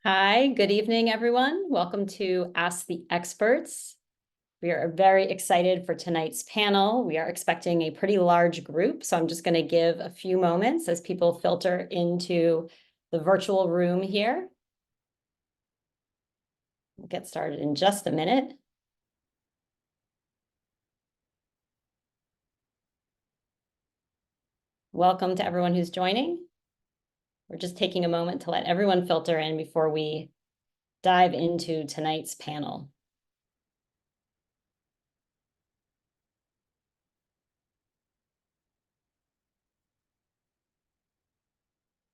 Hi, good evening, everyone. Welcome to Ask the Experts. We are very excited for tonight's panel. We are expecting a pretty large group, so I'm just going to give a few moments as people filter into the virtual room here. We'll get started in just a minute. Welcome to everyone who's joining. We're just taking a moment to let everyone filter in before we dive into tonight's panel.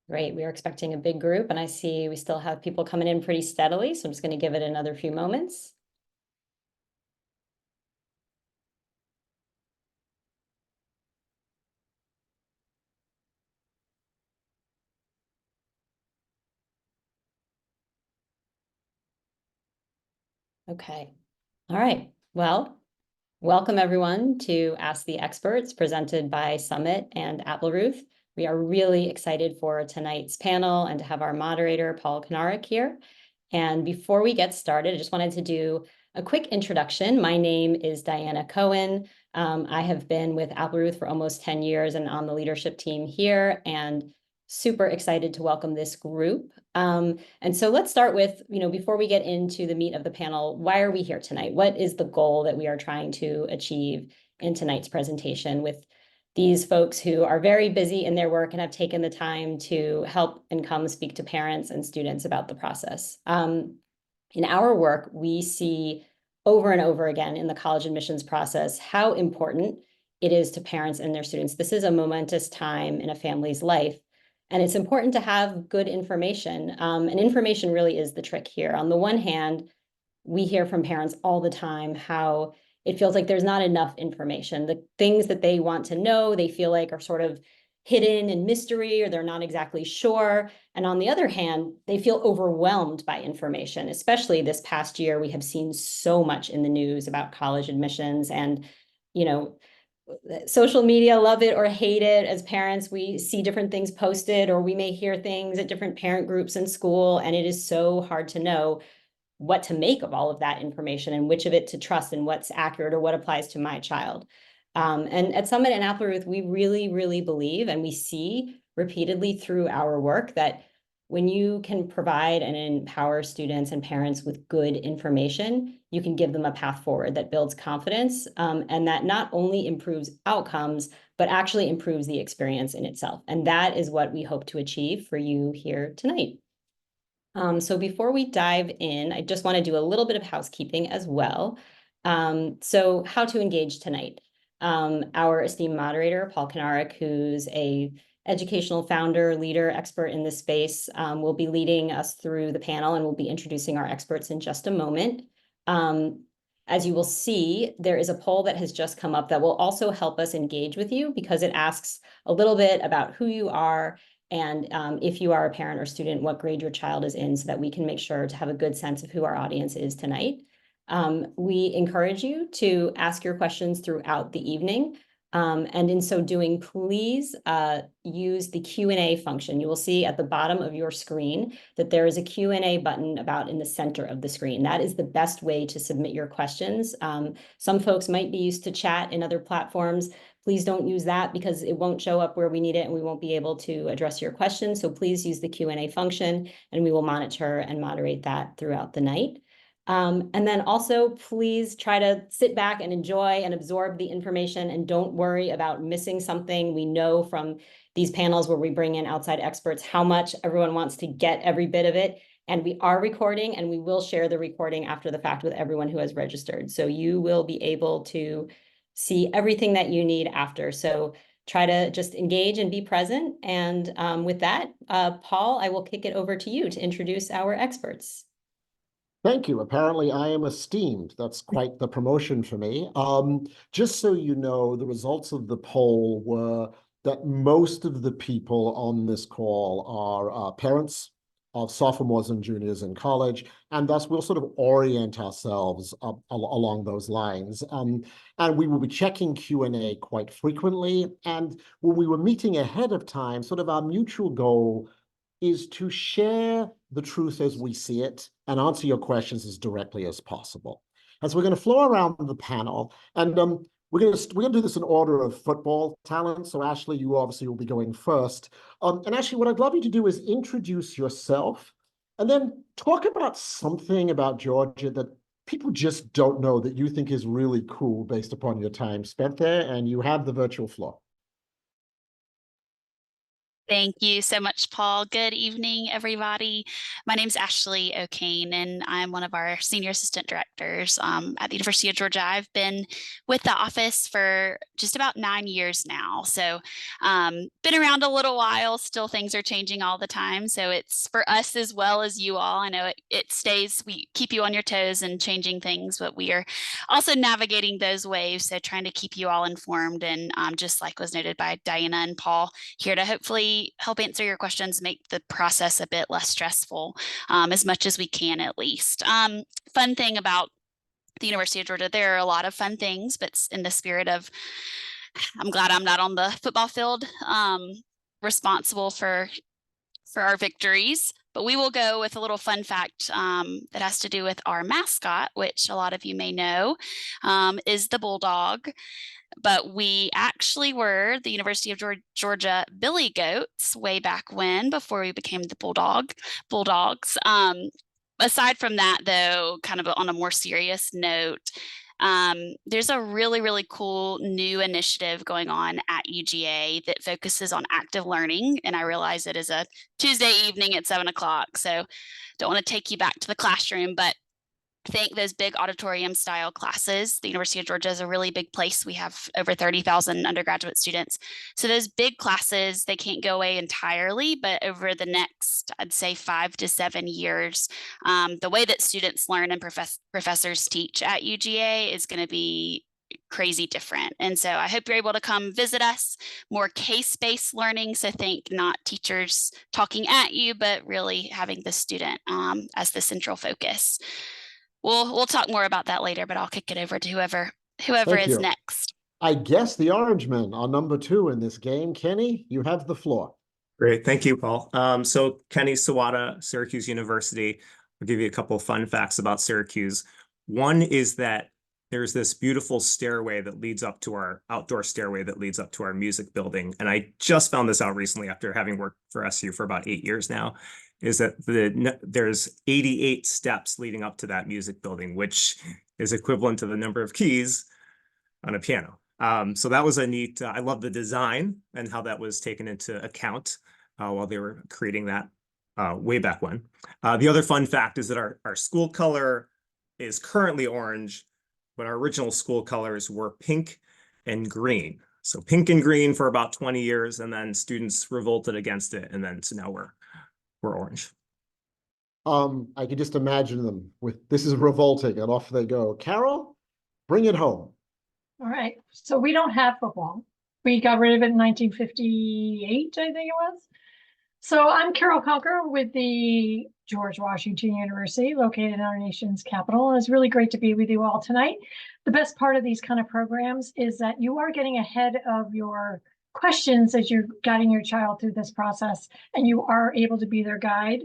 Great, we are expecting a big group, and I see we still have people coming in pretty steadily, so I'm just going to give it another few moments. Okay, all right, well, welcome everyone to Ask the Experts presented by Summit and Appleruth. We are really excited for tonight's panel and to have our moderator, Paul Kanarek, here. And before we get started, I just wanted to do a quick introduction. My name is Diana Cohen. I have been with Appleruth for almost 10 years and on the leadership team here, and super excited to welcome this group. And so let's start with, before we get into the meat of the panel, why are we here tonight? What is the goal that we are trying to achieve in tonight's presentation with these folks who are very busy in their work and have taken the time to help and come speak to parents and students about the process? In our work, we see over and over again in the college admissions process how important it is to parents and their students. This is a momentous time in a family's life, and it's important to have good information. And information really is the trick here. On the one hand, we hear from parents all the time how it feels like there's not enough information. The things that they want to know, they feel like are sort of hidden in mystery, or they're not exactly sure. And on the other hand, they feel overwhelmed by information. Especially this past year, we have seen so much in the news about college admissions, and social media, love it or hate it. As parents, we see different things posted, or we may hear things at different parent groups in school, and it is so hard to know what to make of all of that information and which of it to trust and what's accurate or what applies to my child. And at Summit and Appleruth, we really, really believe, and we see repeatedly through our work, that when you can provide and empower students and parents with good information, you can give them a path forward that builds confidence, and that not only improves outcomes, but actually improves the experience in itself. And that is what we hope to achieve for you here tonight. So before we dive in, I just want to do a little bit of housekeeping as well. So how to engage tonight. Our esteemed moderator, Paul Kanarek, who's a educational founder, leader, expert in this space, will be leading us through the panel, and we'll be introducing our experts in just a moment. As you will see, there is a poll that has just come up that will also help us engage with you, because it asks a little bit about who you are, and if you are a parent or student, what grade your child is in, so that we can make sure to have a good sense of who our audience is tonight. We encourage you to ask your questions throughout the evening. And in so doing, please use the Q&A function. You will see at the bottom of your screen that there is a Q&A button about in the center of the screen. That is the best way to submit your questions. Some folks might be used to chat in other platforms. Please don't use that, because it won't show up where we need it and we won't be able to address your questions. So please use the Q&A function, and we will monitor and moderate that throughout the night. And then also, please try to sit back and enjoy and absorb the information, and don't worry about missing something. We know from these panels where we bring in outside experts how much everyone wants to get every bit of it. And we are recording, and we will share the recording after the fact with everyone who has registered. So you will be able to see everything that you need after. So try to just engage and be present. And with that, Paul, I will kick it over to you to introduce our experts. Thank you. Apparently, I am esteemed. That's quite the promotion for me. Just so you know, the results of the poll were that most of the people on this call are parents of sophomores and juniors in college, and thus we'll sort of orient ourselves along those lines. And we will be checking Q&A quite frequently. And when we were meeting ahead of time, sort of our mutual goal is to share the truth as we see it and answer your questions as directly as possible. And so we're going to flow around the panel, and we're gonna do this in order of football talent. So Ashley, you obviously will be going first. And Ashley, what I'd love you to do is introduce yourself, and then talk about something about Georgia that people just don't know that you think is really cool based upon your time spent there. And you have the virtual floor. Thank you so much, Paul. Good evening, everybody. My name is Ashley O'Kane, and I'm one of our senior assistant directors at the University of Georgia. I've been with the office for just about 9 years now. So been around a little while, still things are changing all the time. So it's for us as well as you all. I know it stays, we keep you on your toes and changing things, but we are also navigating those waves. So trying to keep you all informed, and just like was noted by Diana and Paul, here to hopefully help answer your questions, make the process a bit less stressful, as much as we can at least. Fun thing about the University of Georgia, there are a lot of fun things, but in the spirit of, I'm glad I'm not on the football field responsible for our victories. But we will go with a little fun fact that has to do with our mascot, which a lot of you may know, is the bulldog. But we actually were the University of Georgia Billy Goats way back when, before we became the Bulldogs. Aside from that, though, kind of on a more serious note, there's a really, really cool new initiative going on at UGA that focuses on active learning. And I realize it is a Tuesday evening at 7 o'clock, so don't want to take you back to the classroom, but think those big auditorium style classes. The University of Georgia is a really big place. We have over 30,000 undergraduate students. So those big classes, they can't go away entirely, but over the next, I'd say 5 to 7 years, the way that students learn and professors teach at UGA is going to be crazy different. And so I hope you're able to come visit us. More case-based learning. So think not teachers talking at you, but really having the student as the central focus. We'll talk more about that later, but I'll kick it over to whoever Thank is you. next. I guess the Orange Men are number 2 in this game. Kenny, you have the floor. Great. Thank you, Paul. So Kenny Sawada, Syracuse University. I'll give you a couple of fun facts about Syracuse. One is that there's this beautiful stairway that leads up to our outdoor stairway that leads up to our music building. And I just found this out recently after having worked for SU for about 8 years now, is that there's 88 steps leading up to that music building, which is equivalent to the number of keys on a piano. So that was a neat, I love the design and how that was taken into account while they were creating that way back when. The other fun fact is that our school color is currently orange, but our original school colors were pink and green. So pink and green for about 20 years, and then students revolted against it. And then so now we're orange. I can just imagine them with, this is revolting, and off they go. Carol, bring it home. All right. So we don't have football. We got rid of it in 1958, I think it was. So I'm Carol Conker with the George Washington University, located in our nation's capital. And it's really great to be with you all tonight. The best part of these kind of programs is that you are getting ahead of your questions as you're guiding your child through this process, and you are able to be their guide.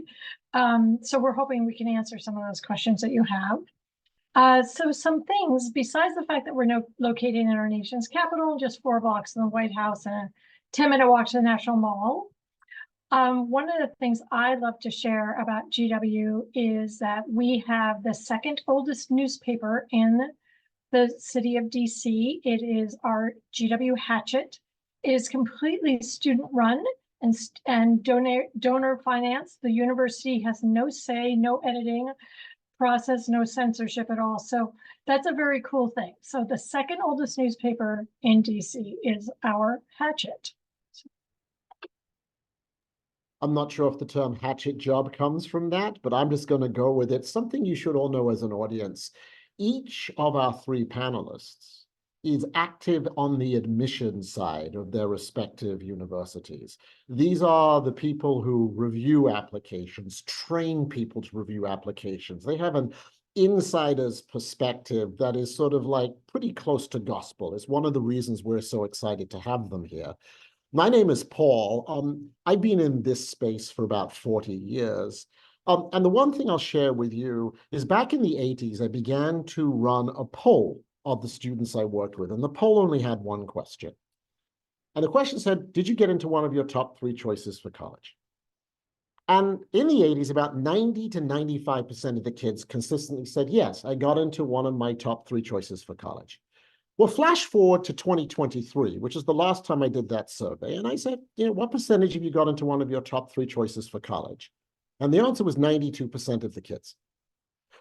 So we're hoping we can answer some of those questions that you have. So some things, besides the fact that we're located in our nation's capital, just 4 blocks from the White House and a 10-minute walk to the National Mall. One of the things I love to share about GW is that we have the second oldest newspaper in the city of DC. It is our GW Hatchet. It is completely student run and donor financed. The university has no say, no editing process, no censorship at all. So that's a very cool thing. So the second oldest newspaper in DC is our Hatchet. I'm not sure if the term hatchet job comes from that, but I'm just going to go with it. Something you should all know as an audience. Each of our 3 panelists is active on the admissions side of their respective universities. These are the people who review applications, train people to review applications. They have an insider's perspective that is sort of like pretty close to gospel. It's one of the reasons we're so excited to have them here. My name is Paul. I've been in this space for about 40 years. And the one thing I'll share with you is back in the 80s, I began to run a poll of the students I worked with. And the poll only had one question. And the question said, did you get into one of your top 3 choices for college? And in the 80s, about 90 to 95% of the kids consistently said, yes, I got into one of my top 3 choices for college. Well, flash forward to 2023, which is the last time I did that survey. And I said, what percentage of you got into one of your top 3 choices for college? And the answer was 92% of the kids.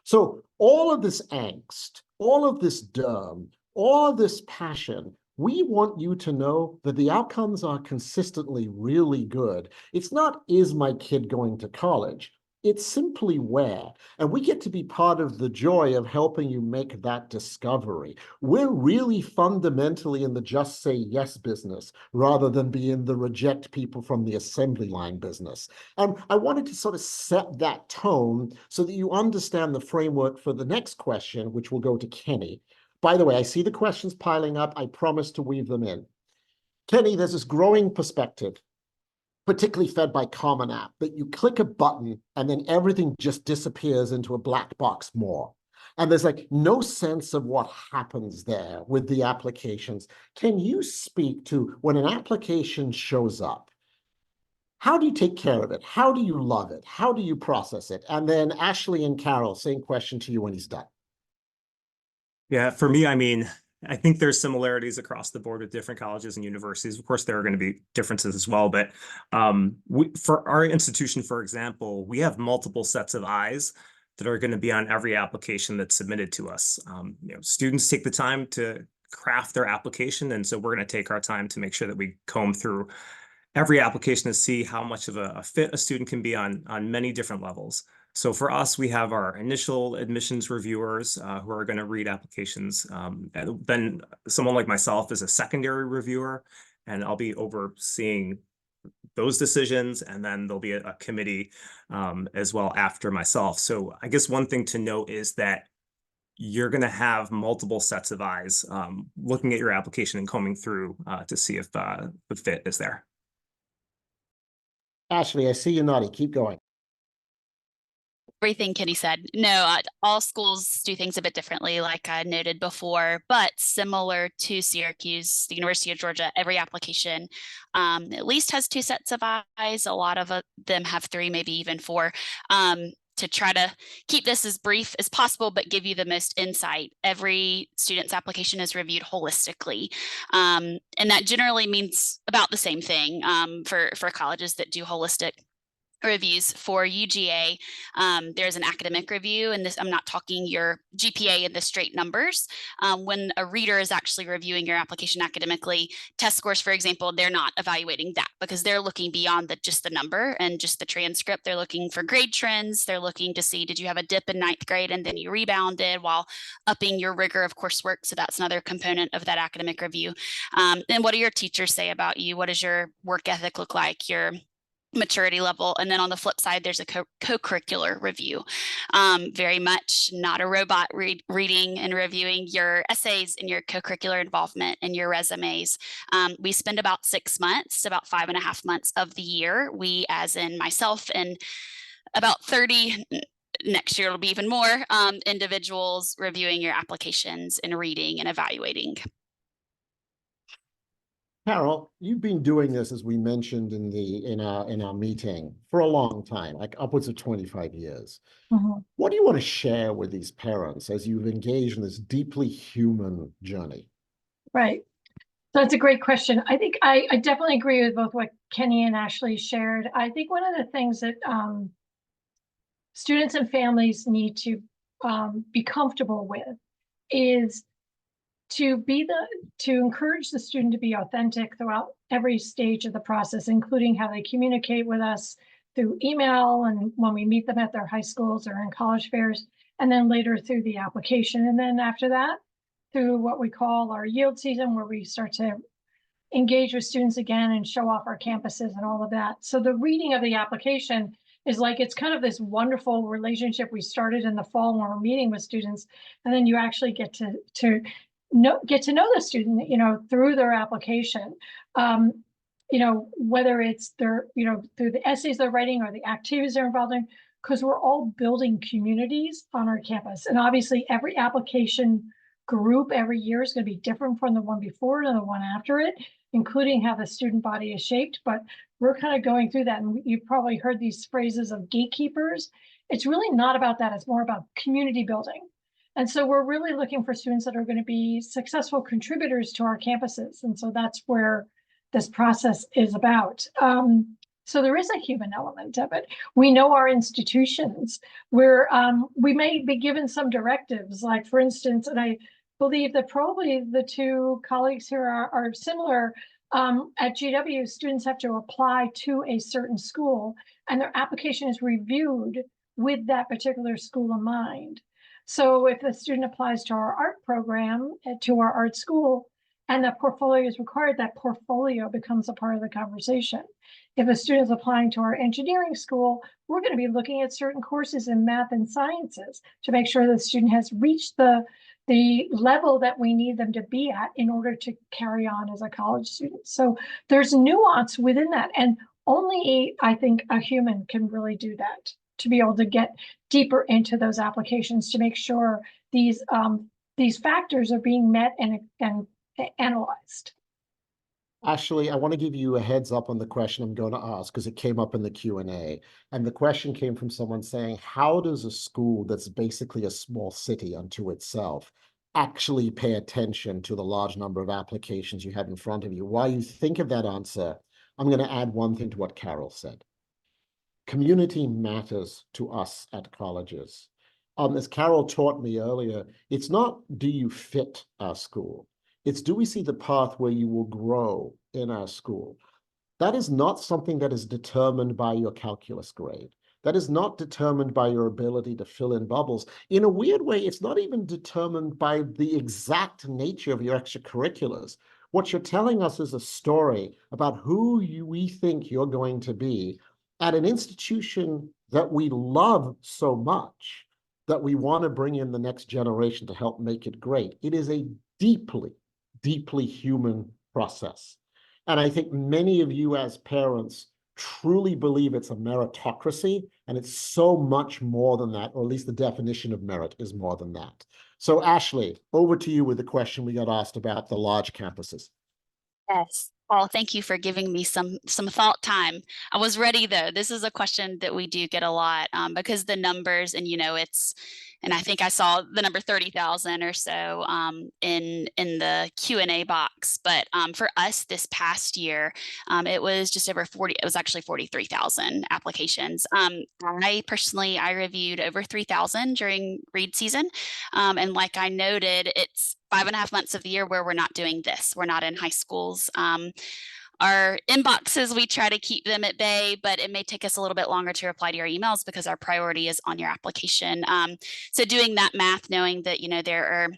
So all of this angst, all of this derm, all of this passion, we want you to know that the outcomes are consistently really good. It's not, is my kid going to college? It's simply where. And we get to be part of the joy of helping you make that discovery. We're really fundamentally in the just say yes business rather than be in the reject people from the assembly line business. And I wanted to sort of set that tone so that you understand the framework for the next question, which will go to Kenny. By the way, I see the questions piling up. I promise to weave them in. Kenny, there's this growing perspective, particularly fed by Common App, that you click a button and then everything just disappears into a black box more. And there's like no sense of what happens there with the applications. Can you speak to when an application shows up? How do you take care of it? How do you love it? How do you process it? And then Ashley and Carol, same question to you when he's done. Yeah, for me, I mean, I think there's similarities across the board with different colleges and universities. Of course, there are going to be differences as well. But for our institution, for example, we have multiple sets of eyes that are going to be on every application that's submitted to us. Students take the time to craft their application. And so we're going to take our time to make sure that we comb through every application to see how much of a fit a student can be on many different levels. So for us, we have our initial admissions reviewers who are going to read applications. And then someone like myself is a secondary reviewer, and I'll be overseeing those decisions. And then there'll be a committee as well after myself. So I guess one thing to note is that you're going to have multiple sets of eyes looking at your application and combing through to see if the fit is there. Ashley, I see you nodding. Keep going. Everything Kenny said. No, all schools do things a bit differently, like I noted before, but similar to Syracuse, the University of Georgia, every application at least has 2 sets of eyes. A lot of them have 3, maybe even 4. To try to keep this as brief as possible, but give you the most insight. Every student's application is reviewed holistically. And that generally means about the same thing for colleges that do holistic reviews. For UGA, there's an academic review, and this, I'm not talking your GPA and the straight numbers. When a reader is actually reviewing your application academically, test scores, for example, they're not evaluating that because they're looking beyond just the number and just the transcript. They're looking for grade trends. They're looking to see, did you have a dip in 9th grade and then you rebounded while upping your rigor of coursework? So that's another component of that academic review. And what do your teachers say about you? What does your work ethic look like? Your maturity level. And then on the flip side, there's a co-curricular review. Very much not a robot reading and reviewing your essays and your co-curricular involvement and your resumes. We spend about 6 months, about 5.5 months of the year. We, as in myself and about 30, next year it'll be even more, individuals reviewing your applications and reading and evaluating. Carol, you've been doing this, as we mentioned in our meeting, for a long time, like upwards of 25 years. Mhm. What do you want to share with these parents as you've engaged in this deeply human journey? Right. So that's a great question. I think I definitely agree with both what Kenny and Ashley shared. I think one of the things that students and families need to be comfortable with is to encourage the student to be authentic throughout every stage of the process, including how they communicate with us through email and when we meet them at their high schools or in college fairs, and then later through the application. And then after that, through what we call our yield season, where we start to engage with students again and show off our campuses and all of that. So the reading of the application is like, it's kind of this wonderful relationship we started in the fall when we're meeting with students. And then you actually get to know the student, through their application. whether it's their, through the essays they're writing or the activities they're involved in, because we're all building communities on our campus. And obviously every application group every year is going to be different from the one before and the one after it, including how the student body is shaped. But we're kind of going through that. And you've probably heard these phrases of gatekeepers. It's really not about that. It's more about community building. And so we're really looking for students that are going to be successful contributors to our campuses. And so that's where this process is about. So there is a human element of it. We know our institutions where we may be given some directives, like for instance, and I believe that probably the two colleagues here are similar. At GW, students have to apply to a certain school and their application is reviewed with that particular school in mind. So if a student applies to our art program, to our art school, and that portfolio is required, that portfolio becomes a part of the conversation. If a student is applying to our engineering school, we're going to be looking at certain courses in math and sciences to make sure the student has reached the level that we need them to be at in order to carry on as a college student. So there's nuance within that. And only, I think, a human can really do that, to be able to get deeper into those applications to make sure these factors are being met and analyzed. Ashley, I want to give you a heads up on the question I'm going to ask because it came up in the Q&A. And the question came from someone saying, how does a school that's basically a small city unto itself actually pay attention to the large number of applications you have in front of you? While you think of that answer, I'm going to add one thing to what Carol said. Community matters to us at colleges. As Carol taught me earlier, it's not, do you fit our school? It's, do we see the path where you will grow in our school? That is not something that is determined by your calculus grade. That is not determined by your ability to fill in bubbles. In a weird way, it's not even determined by the exact nature of your extracurriculars. What you're telling us is a story about who we think you're going to be at an institution that we love so much that we want to bring in the next generation to help make it great. It is a deeply, deeply human process. And I think many of you as parents truly believe it's a meritocracy, and it's so much more than that, or at least the definition of merit is more than that. So Ashley, over to you with the question we got asked about the large campuses. Yes. Paul, thank you for giving me some thought time. I was ready though. This is a question that we do get a lot because the numbers and and I think I saw the number 30,000 or so in the Q&A box. But for us this past year, it was just over 40. It was actually 43,000 applications. I reviewed over 3,000 during read season. And like I noted, it's 5.5 months of the year where we're not doing this. We're not in high schools. Our inboxes, we try to keep them at bay, but it may take us a little bit longer to reply to your emails because our priority is on your application. So doing that math, knowing that, there are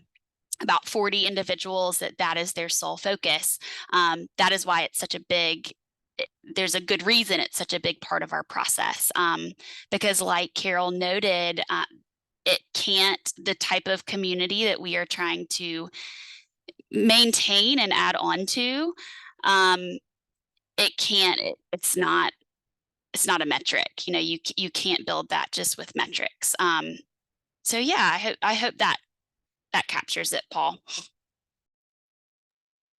about 40 individuals that is their sole focus. That is why it's such a big, there's a good reason it's such a big part of our process. Because like Carol noted, the type of community that we are trying to maintain and add on to, it's not a metric. You can't build that just with metrics. So yeah, I hope that captures it, Paul.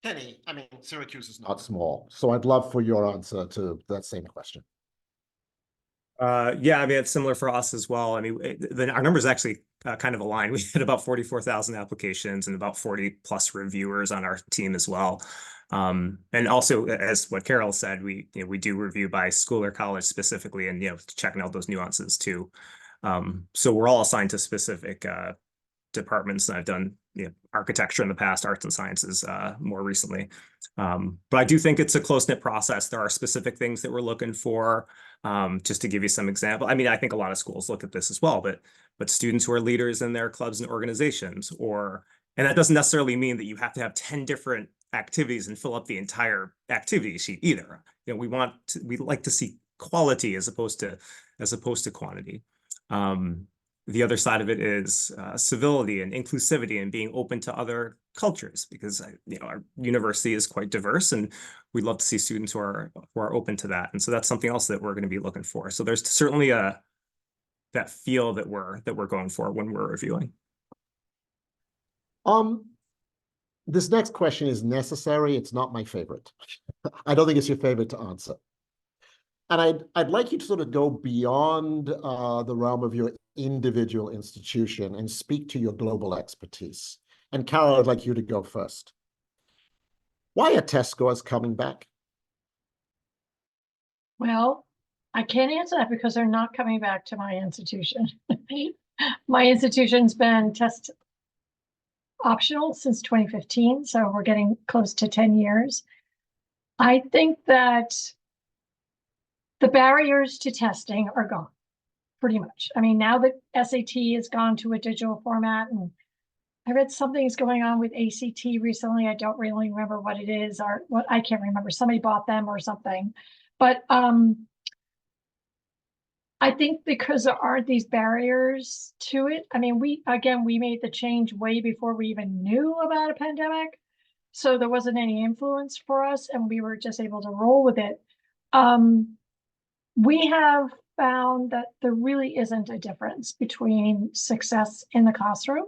Kenny, Syracuse is not small, so I'd love for your answer to that same question. Yeah, it's similar for us as well. Our numbers actually kind of align. We had about 44,000 applications and about 40 plus reviewers on our team as well. And also, as what Carol said, we do review by school or college specifically, and checking out those nuances too. So we're all assigned to specific departments, and I've done architecture in the past, arts and sciences more recently. But I do think it's a close-knit process. There are specific things that we're looking for. Just to give you some example, I think a lot of schools look at this as well, but students who are leaders in their clubs and organizations, and that doesn't necessarily mean that you have to have 10 different activities and fill up the entire activity sheet either. We like to see quality as opposed to quantity. The other side of it is civility and inclusivity and being open to other cultures, because our university is quite diverse, and we'd love to see students who are open to that. And so that's something else that we're going to be looking for. So there's certainly that feel that we're going for when we're reviewing. This next question is necessary. It's not my favorite. I don't think it's your favorite to answer. And I'd like you to sort of go beyond the realm of your individual institution and speak to your global expertise. And Carol, I'd like you to go first. Why are test scores coming back? Well, I can't answer that because they're not coming back to my institution. My institution's been test optional since 2015, so we're getting close to 10 years. I think that the barriers to testing are gone, pretty much. I mean, now that SAT has gone to a digital format, and I read something's going on with ACT recently. I don't really remember what it is, or what, I can't remember. Somebody bought them or something. But I think because there aren't these barriers to it. I mean, we made the change way before we even knew about a pandemic. So there wasn't any influence for us, and we were just able to roll with it. We have found that there really isn't a difference between success in the classroom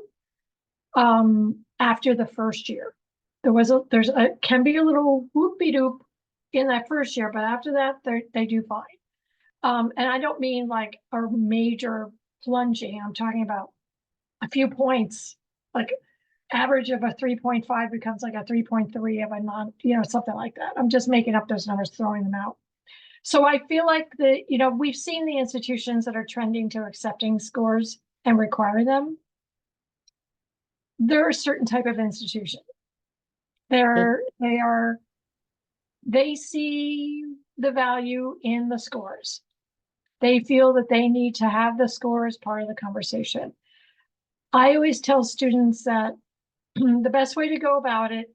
after the first year. Can be a little whoopie-doop in that first year, but after that, they do fine. And I don't mean like a major plunging. I'm talking about a few points, like average of a 3.5 becomes like a 3.3 of a non, something like that. I'm just making up those numbers, throwing them out. So I feel like we've seen the institutions that are trending to accepting scores and require them. They're a certain type of institution. They see the value in the scores. They feel that they need to have the score as part of the conversation. I always tell students that the best way to go about it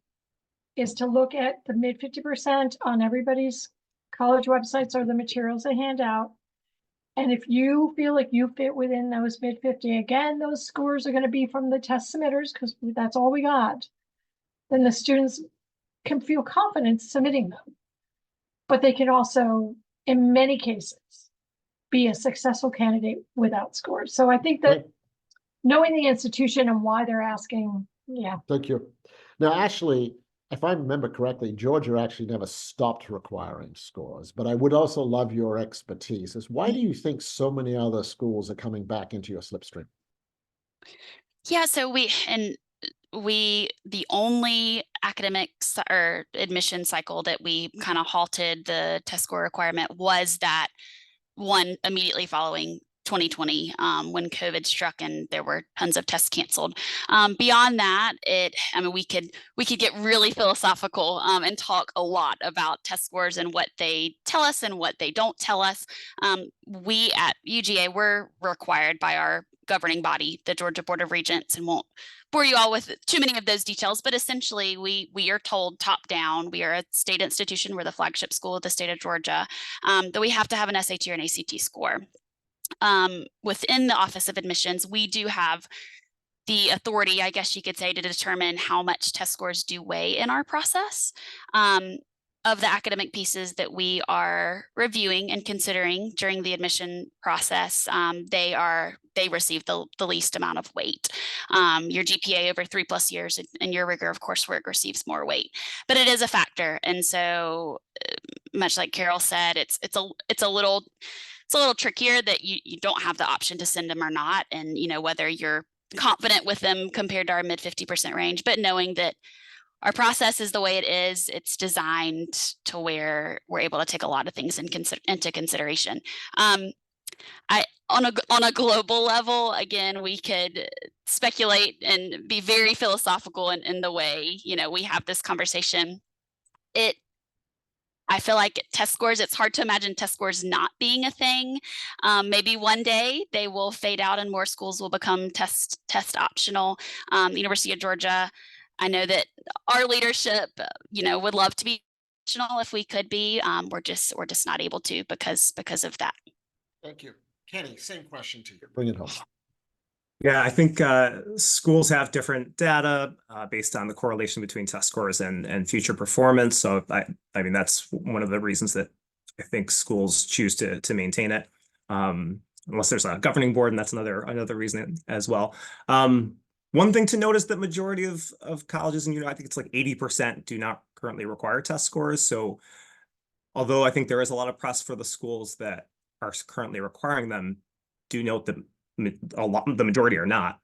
is to look at the mid 50% on everybody's college websites or the materials they hand out. And if you feel like you fit within those mid 50, again, those scores are going to be from the test submitters because that's all we got. Then the students can feel confident submitting them. But they can also, in many cases, be a successful candidate without scores. So I think that knowing the institution and why they're asking, yeah. Thank you. Now, Ashley, if I remember correctly, Georgia actually never stopped requiring scores, but I would also love your expertise. Why do you think so many other schools are coming back into your slipstream? Yeah, so the only academics or admission cycle that we kind of halted the test score requirement was that one immediately following 2020 when COVID struck and there were tons of tests canceled. Beyond that, we could get really philosophical and talk a lot about test scores and what they tell us and what they don't tell us. We at UGA, we're required by our governing body, the Georgia Board of Regents, and won't bore you all with too many of those details, but essentially we are told top down, we are a state institution, we're the flagship school of the state of Georgia, that we have to have an SAT or an ACT score. Within the Office of Admissions, we do have the authority, I guess you could say, to determine how much test scores do weigh in our process. Of the academic pieces that we are reviewing and considering during the admission process, they receive the least amount of weight. Your GPA over 3+ years and your rigor of coursework receives more weight, but it is a factor. And so, much like Carol said, it's a little trickier that you don't have the option to send them or not, and whether you're confident with them compared to our mid 50% range, but knowing that our process is the way it is, it's designed to where we're able to take a lot of things into consideration. On a global level, again, we could speculate and be very philosophical in the way we have this conversation. I feel like test scores, it's hard to imagine test scores not being a thing. Maybe one day they will fade out and more schools will become test optional. University of Georgia, I know that our leadership, would love to be optional if we could be. We're just not able to because of that. Thank you. Kenny, same question to you. Bring it home. Yeah, I think schools have different data based on the correlation between test scores and future performance. So I mean, that's one of the reasons that I think schools choose to maintain it, unless there's a governing board, and that's another reason as well. One thing to note is that majority of colleges and I think it's like 80% do not currently require test scores. So although I think there is a lot of press for the schools that are currently requiring them, do note that the majority are not.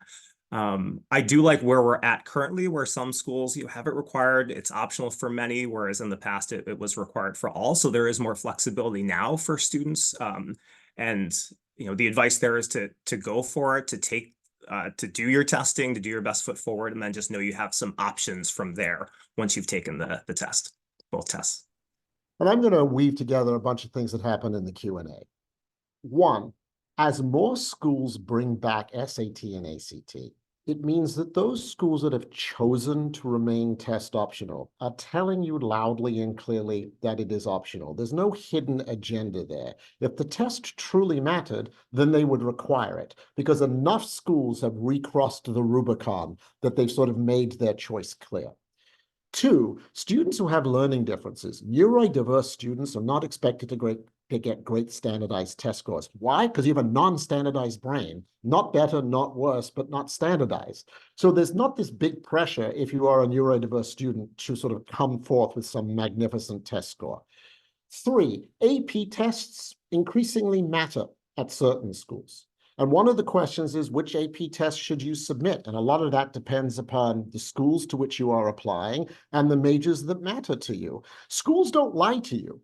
I do like where we're at currently, where some schools you have it required, it's optional for many, whereas in the past it was required for all. So there is more flexibility now for students. And the advice there is to go for it, to do your testing, to do your best foot forward, and then just know you have some options from there once you've taken the test, both tests. And I'm going to weave together a bunch of things that happen in the Q&A. One, as more schools bring back SAT and ACT, it means that those schools that have chosen to remain test optional are telling you loudly and clearly that it is optional. There's no hidden agenda there. If the test truly mattered, then they would require it, because enough schools have recrossed the Rubicon that they've sort of made their choice clear. Two, students who have learning differences, neurodiverse students are not expected to get great standardized test scores. Why? Because you have a non-standardized brain, not better, not worse, but not standardized. So there's not this big pressure if you are a neurodiverse student to sort of come forth with some magnificent test score. Three, AP tests increasingly matter at certain schools. And one of the questions is, which AP test should you submit? And a lot of that depends upon the schools to which you are applying and the majors that matter to you. Schools don't lie to you.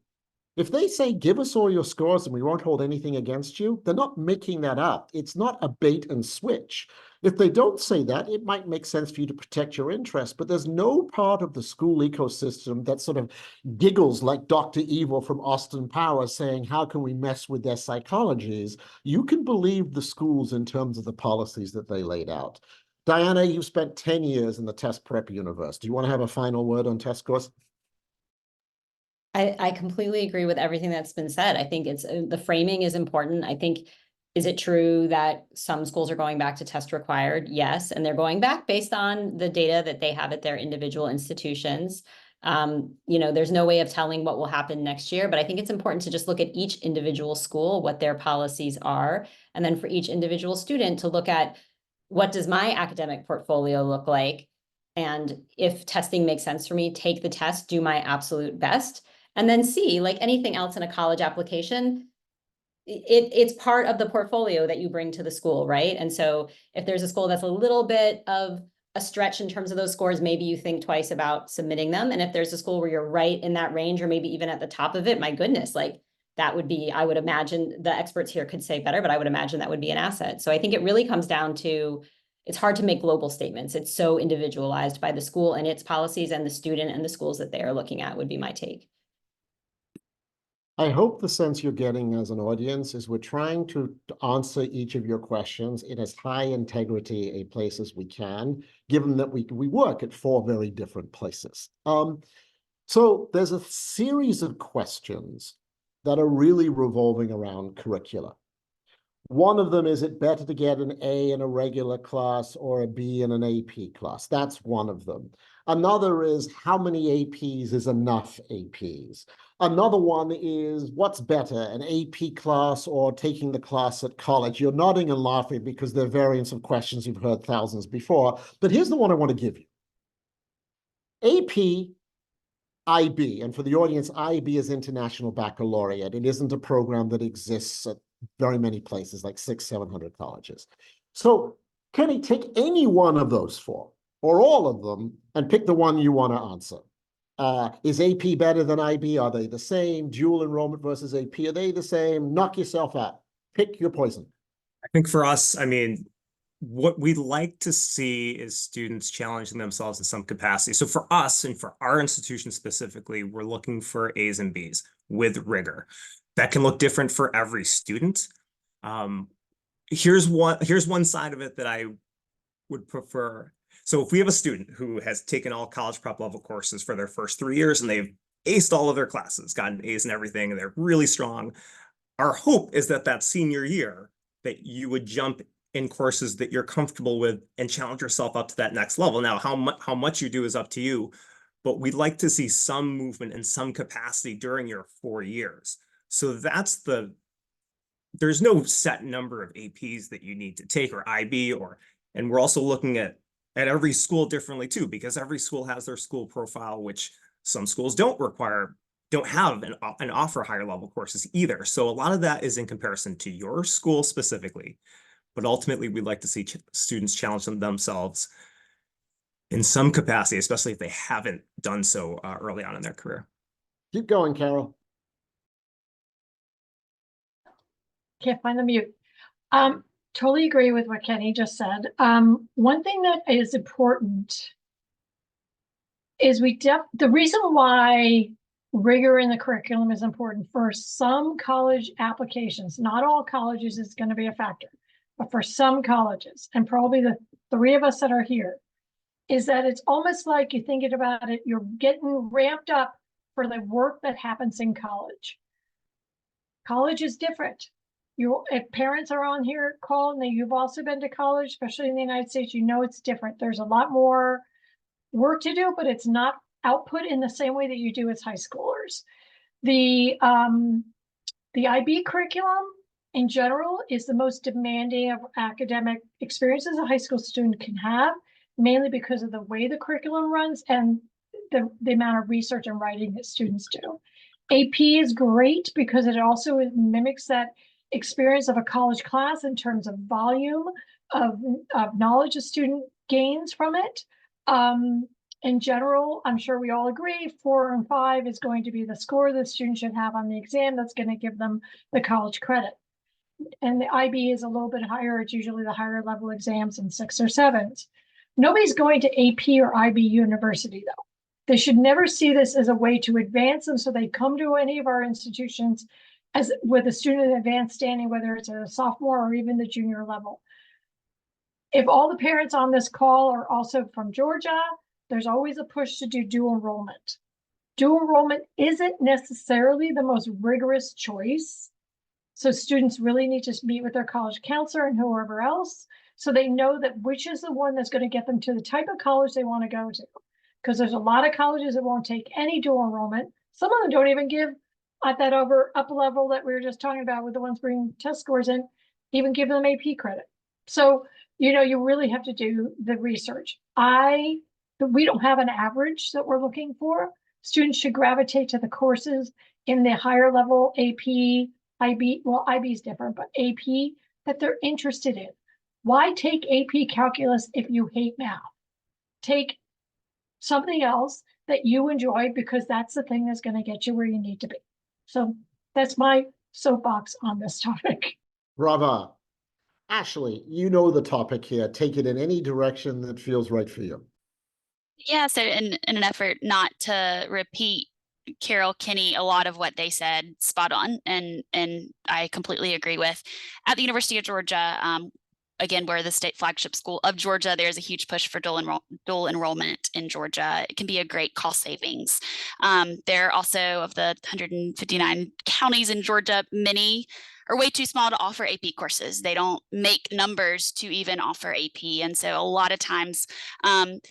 If they say, give us all your scores and we won't hold anything against you, they're not making that up. It's not a bait and switch. If they don't say that, it might make sense for you to protect your interests, but there's no part of the school ecosystem that sort of giggles like Dr. Evil from Austin Powers saying, how can we mess with their psychologies? You can believe the schools in terms of the policies that they laid out. Diana, you've spent 10 years in the test prep universe. Do you want to have a final word on test scores? I completely agree with everything that's been said. I think it's the framing is important. I think, is it true that some schools are going back to test required? Yes. And they're going back based on the data that they have at their individual institutions. There's no way of telling what will happen next year, but I think it's important to just look at each individual school, what their policies are, and then for each individual student to look at, what does my academic portfolio look like? And if testing makes sense for me, take the test, do my absolute best. And then see, like anything else in a college application, it's part of the portfolio that you bring to the school, right? And so if there's a school that's a little bit of a stretch in terms of those scores, maybe you think twice about submitting them. And if there's a school where you're right in that range, or maybe even at the top of it, my goodness, like that would be, I would imagine the experts here could say better, but I would imagine that would be an asset. So I think it really comes down to, it's hard to make global statements. It's so individualized by the school and its policies and the student and the schools that they are looking at, would be my take. I hope the sense you're getting as an audience is we're trying to answer each of your questions in as high integrity a place as we can, given that we work at 4 very different places. So there's a series of questions that are really revolving around curricula. One of them is, it better to get an A in a regular class or a B in an AP class? That's one of them. Another is, how many APs is enough APs? Another one is, what's better, an AP class or taking the class at college? You're nodding and laughing because they're variants of questions you've heard thousands before, but here's the one I want to give you. AP IB, and for the audience, IB is International Baccalaureate. It isn't a program that exists at very many places, like 600-700 colleges. So Kenny, take any one of those 4 or all of them and pick the one you want to answer. Is AP better than IB? Are they the same? Dual enrollment versus AP, are they the same? Knock yourself out. Pick your poison. I think for us, I mean, what we'd like to see is students challenging themselves in some capacity. So for us and for our institution specifically, we're looking for A's and B's with rigor. That can look different for every student. Here's one side of it that I would prefer. So if we have a student who has taken all college prep level courses for their first 3 years and they've aced all of their classes, gotten A's and everything, and they're really strong, our hope is that senior year that you would jump in courses that you're comfortable with and challenge yourself up to that next level. Now, how much you do is up to you, but we'd like to see some movement and some capacity during your 4 years. So there's no set number of APs that you need to take, or IB, and we're also looking at every school differently too, because every school has their school profile, which some schools don't have and offer higher level courses either. So a lot of that is in comparison to your school specifically, but ultimately we'd like to see students challenge themselves in some capacity, especially if they haven't done so early on in their career. Keep going, Carol. Can't find the mute. Totally agree with what Kenny just said. One thing that is important is the reason why rigor in the curriculum is important for some college applications. Not all colleges is going to be a factor, but for some colleges, and probably the 3 of us that are here, is that it's almost like you thinking about it, you're getting ramped up for the work that happens in college. College is different. If parents are on here call and you've also been to college, especially in the United States, you know it's different. There's a lot more work to do, but it's not output in the same way that you do as high schoolers. The IB curriculum in general is the most demanding of academic experiences a high school student can have, mainly because of the way the curriculum runs and the amount of research and writing that students do. AP is great because it also mimics that experience of a college class in terms of volume of knowledge a student gains from it. In general, I'm sure we all agree 4 and 5 is going to be the score the student should have on the exam that's going to give them the college credit. And the IB is a little bit higher. It's usually the higher level exams in 6 or 7s. Nobody's going to AP or IB university though. They should never see this as a way to advance them, so they come to any of our institutions as with a student in advanced standing, whether it's a sophomore or even the junior level. If all the parents on this call are also from Georgia, there's always a push to do dual enrollment. Dual enrollment isn't necessarily the most rigorous choice. So students really need to meet with their college counselor and whoever else, so they know that which is the one that's going to get them to the type of college they want to go to. Because there's a lot of colleges that won't take any dual enrollment. Some of them don't even give at that up level that we were just talking about with the ones bringing test scores in, even give them AP credit. So, you really have to do the research. We don't have an average that we're looking for. Students should gravitate to the courses in the higher level AP, IB, well, IB is different, but AP that they're interested in. Why take AP calculus if you hate math? Take something else that you enjoy, because that's the thing that's going to get you where you need to be. So that's my soapbox on this topic. Brava. Ashley, you know the topic here. Take it in any direction that feels right for you. Yeah, so in an effort not to repeat Carol, Kenny, a lot of what they said spot on, and I completely agree with. At the University of Georgia, again, we're the state flagship school of Georgia, there's a huge push for dual enrollment in Georgia. It can be a great cost savings. There are also, of the 159 counties in Georgia, many are way too small to offer AP courses. They don't make numbers to even offer AP. And so a lot of times,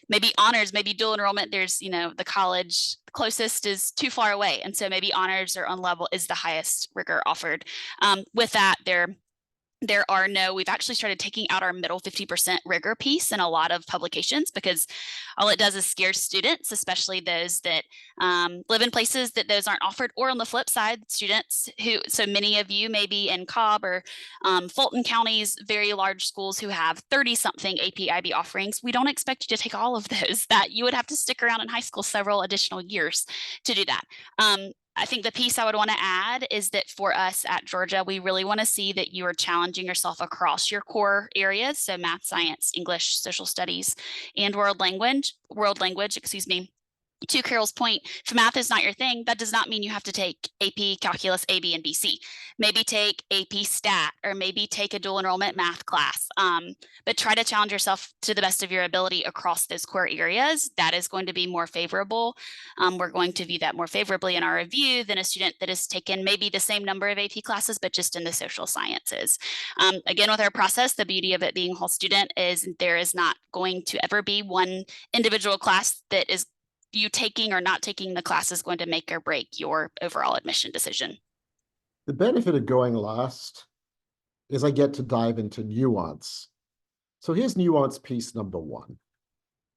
maybe honors, maybe dual enrollment, there's, the college closest is too far away. And so maybe honors or unlevel is the highest rigor offered. With that, we've actually started taking out our middle 50% rigor piece in a lot of publications, because all it does is scare students, especially those that live in places that those aren't offered, or on the flip side, students so many of you may be in Cobb or Fulton counties, very large schools who have 30-something AP IB offerings. We don't expect you to take all of those. That you would have to stick around in high school several additional years to do that. I think the piece I would want to add is that for us at Georgia, we really want to see that you are challenging yourself across your core areas. So math, science, English, social studies, and world language, to Carol's point, if math is not your thing, that does not mean you have to take AP Calculus A, B, and BC. Maybe take AP Stat, or maybe take a dual enrollment math class. But try to challenge yourself to the best of your ability across those core areas. That is going to be more favorable. We're going to view that more favorably in our review than a student that has taken maybe the same number of AP classes, but just in the social sciences. Again, with our process, the beauty of it being a whole student is there is not going to ever be one individual class that is you taking or not taking the class is going to make or break your overall admission decision. The benefit of going last is I get to dive into nuance. So here's nuance piece number one.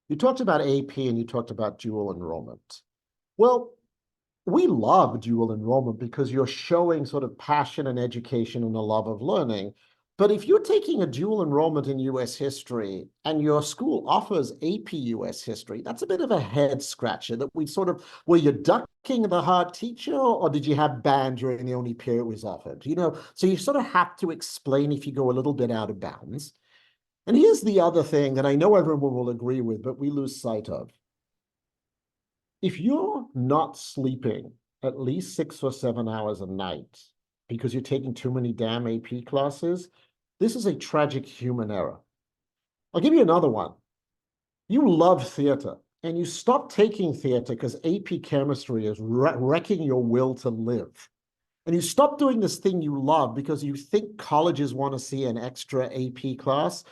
You talked about AP and you talked about dual enrollment. Well, we love dual enrollment because you're showing sort of passion and education and a love of learning. But if you're taking a dual enrollment in US history and your school offers AP US history, that's a bit of a head scratcher that we sort of, were you ducking the hard teacher or did you have band during the only period it was offered? You know, so you sort of have to explain if you go a little bit out of bounds. And here's the other thing that I know everyone will agree with, but we lose sight of. If you're not sleeping at least 6 or 7 hours a night because you're taking too many damn AP classes, this is a tragic human error. I'll give you another one. You love theater and you stop taking theater because AP chemistry is wrecking your will to live. And you stop doing this thing you love because you think colleges want to see an extra AP class.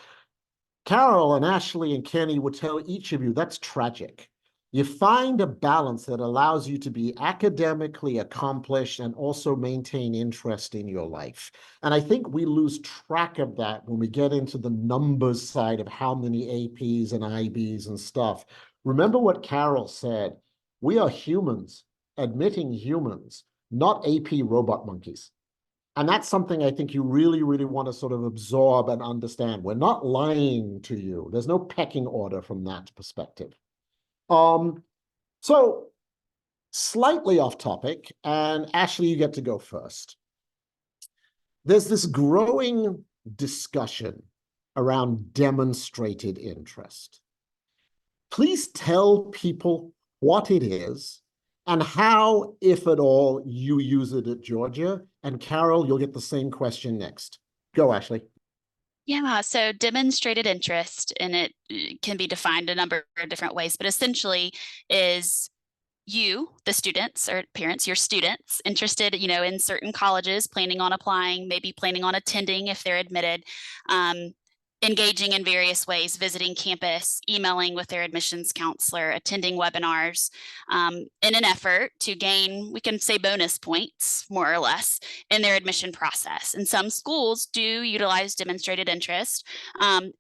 Carol and Ashley and Kenny would tell each of you that's tragic. You find a balance that allows you to be academically accomplished and also maintain interest in your life. And I think we lose track of that when we get into the numbers side of how many APs and IBs and stuff. Remember what Carol said. We are humans, admitting humans, not AP robot monkeys. And that's something I think you really, really want to sort of absorb and understand. We're not lying to you. There's no pecking order from that perspective. So slightly off topic, and Ashley, you get to go first. There's this growing discussion around demonstrated interest. Please tell people what it is and how, if at all, you use it at Georgia. And Carol, you'll get the same question next. Go, Ashley. Yeah, so demonstrated interest, and it can be defined a number of different ways, but essentially is you, the students or parents, your students interested, in certain colleges, planning on applying, maybe planning on attending if they're admitted, engaging in various ways, visiting campus, emailing with their admissions counselor, attending webinars, in an effort to gain, we can say, bonus points, more or less, in their admission process. And some schools do utilize demonstrated interest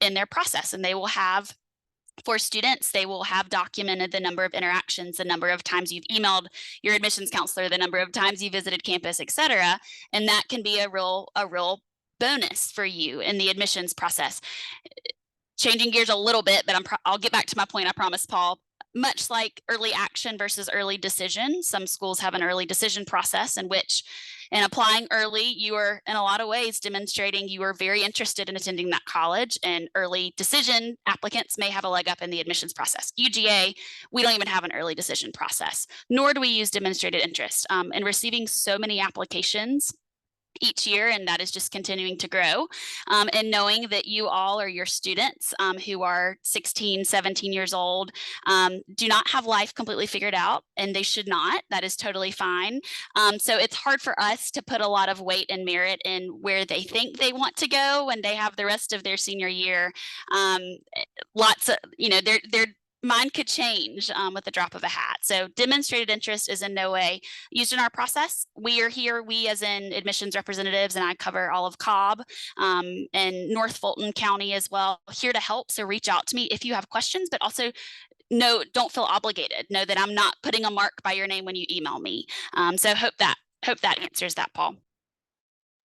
in their process, and they will have, for students, they will have documented the number of interactions, the number of times you've emailed your admissions counselor, the number of times you visited campus, et cetera. And that can be a real bonus for you in the admissions process. Changing gears a little bit, but I'll get back to my point, I promise, Paul. Much like early action versus early decision, some schools have an early decision process in which, in applying early, you are in a lot of ways demonstrating you are very interested in attending that college, and early decision applicants may have a leg up in the admissions process. UGA, we don't even have an early decision process, nor do we use demonstrated interest. And receiving so many applications each year, and that is just continuing to grow, and knowing that you all are your students who are 16, 17 years old, do not have life completely figured out, and they should not. That is totally fine. So it's hard for us to put a lot of weight and merit in where they think they want to go when they have the rest of their senior year. Lots of, their mind could change with the drop of a hat. So demonstrated interest is in no way used in our process. We are here, we as in admissions representatives, and I cover all of Cobb and North Fulton County as well, here to help. So reach out to me if you have questions, but also don't feel obligated. Know that I'm not putting a mark by your name when you email me. So hope that answers that, Paul.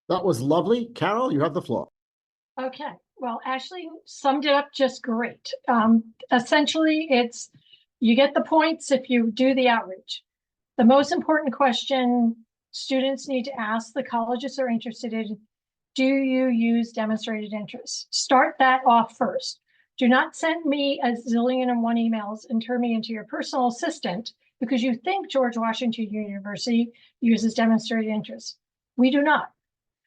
That was lovely. Carol, you have the floor. Okay, well, Ashley summed it up just great. Essentially, it's you get the points if you do the outreach. The most important question students need to ask the colleges they're interested in, do you use demonstrated interest? Start that off first. Do not send me a zillion and one emails and turn me into your personal assistant because you think George Washington University uses demonstrated interest. We do not.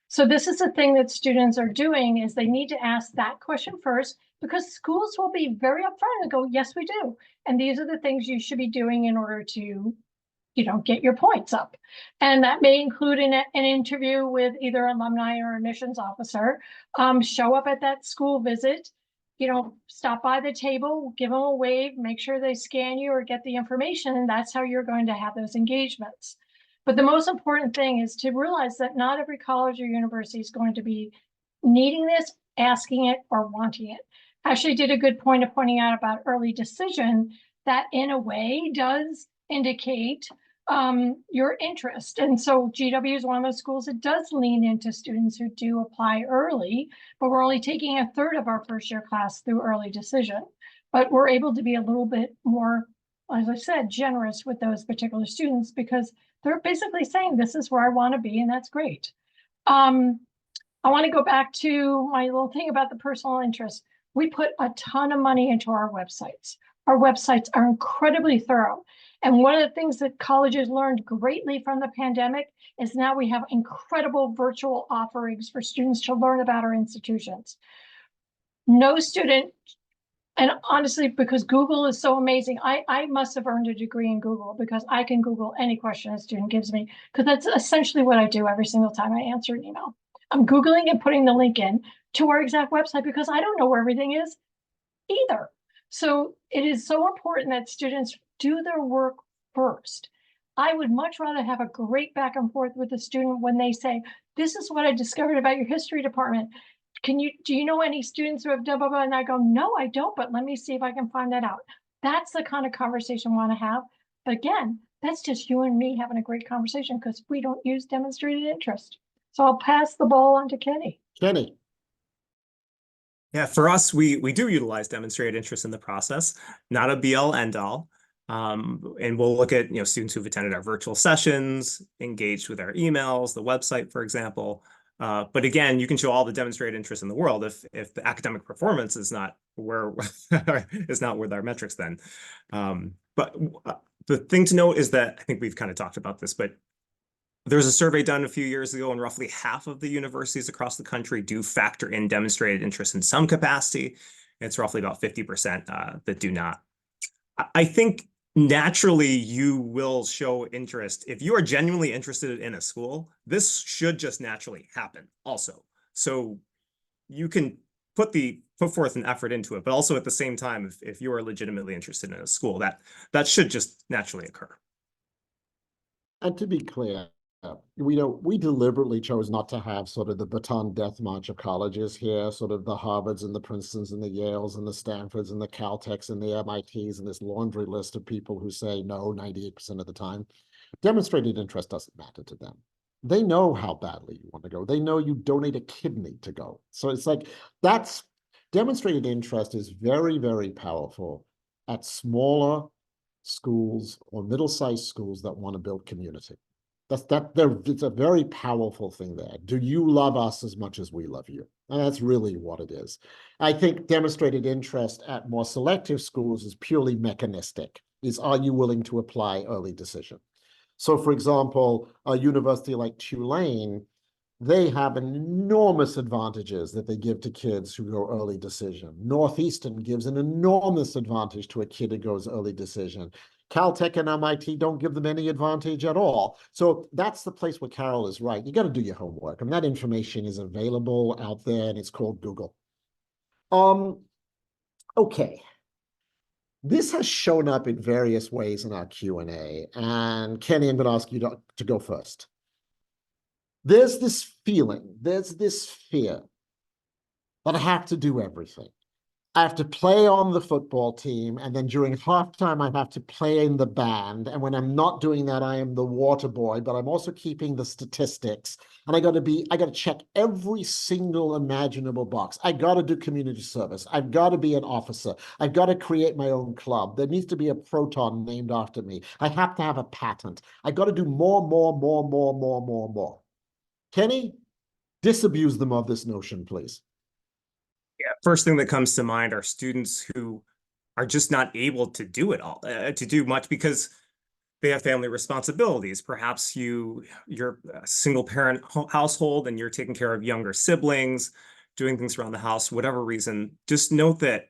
So this is the thing that students are doing, is they need to ask that question first, because schools will be very upfront and go, yes, we do. And these are the things you should be doing in order to, get your points up. And that may include an interview with either alumni or admissions officer, show up at that school visit, stop by the table, give them a wave, make sure they scan you or get the information. And that's how you're going to have those engagements. But the most important thing is to realize that not every college or university is going to be needing this, asking it, or wanting it. Ashley did a good point of pointing out about early decision that in a way does indicate your interest. And so GW is one of those schools that does lean into students who do apply early, but we're only taking a third of our first year class through early decision. But we're able to be a little bit more, as I said, generous with those particular students because they're basically saying, this is where I want to be, and that's great. I want to go back to my little thing about the personal interest. We put a ton of money into our websites. Our websites are incredibly thorough. And one of the things that colleges learned greatly from the pandemic is now we have incredible virtual offerings for students to learn about our institutions. No student, and honestly, because Google is so amazing, I must have earned a degree in Google because I can Google any question a student gives me, because that's essentially what I do every single time I answer an email. I'm Googling and putting the link in to our exact website because I don't know where everything is either. So it is so important that students do their work first. I would much rather have a great back and forth with the student when they say, this is what I discovered about your history department. Do you know any students who have done blah, blah, blah? And I go, no, I don't, but let me see if I can find that out. That's the kind of conversation I want to have. But again, that's just you and me having a great conversation because we don't use demonstrated interest. So I'll pass the ball on to Kenny. Kenny. Yeah, for us, we do utilize demonstrated interest in the process, not a be all end all. And we'll look at students who've attended our virtual sessions, engaged with our emails, the website, for example. But again, you can show all the demonstrated interest in the world if the academic performance is not where is not with our metrics then. But the thing to note is that I think we've kind of talked about this, but there was a survey done a few years ago, and roughly half of the universities across the country do factor in demonstrated interest in some capacity. It's roughly about 50% that do not. I think naturally you will show interest. If you are genuinely interested in a school, this should just naturally happen also. So you can put forth an effort into it, but also at the same time, if you are legitimately interested in a school, that should just naturally occur. And to be clear, we deliberately chose not to have sort of the baton death march of colleges here, sort of the Harvards and the Princetons and the Yales and the Stanfords and the Caltechs and the MITs and this laundry list of people who say no 98% of the time. Demonstrated interest doesn't matter to them. They know how badly you want to go. They know you donate a kidney to go. So it's like that's demonstrated interest is very, very powerful at smaller schools or middle-sized schools that want to build community. It's a very powerful thing there. Do you love us as much as we love you? And that's really what it is. I think demonstrated interest at more selective schools is purely mechanistic. Are you willing to apply early decision? So for example, a university like Tulane, they have enormous advantages that they give to kids who go early decision. Northeastern gives an enormous advantage to a kid who goes early decision. Caltech and MIT don't give them any advantage at all. So that's the place where Carol is right. You got to do your homework. And that information is available out there, and it's called Google. Okay. This has shown up in various ways in our Q&A. And Kenny, I'm going to ask you to go first. There's this feeling, there's this fear that I have to do everything. I have to play on the football team, and then during halftime, I have to play in the band. And when I'm not doing that, I am the water boy, but I'm also keeping the statistics. And I got to check every single imaginable box. I got to do community service. I've got to be an officer. I've got to create my own club. There needs to be a proton named after me. I have to have a patent. I got to do more. Kenny, disabuse them of this notion, please. Yeah, first thing that comes to mind are students who are just not able to do it all, to do much because they have family responsibilities. Perhaps you're a single parent household and you're taking care of younger siblings, doing things around the house, whatever reason. Just note that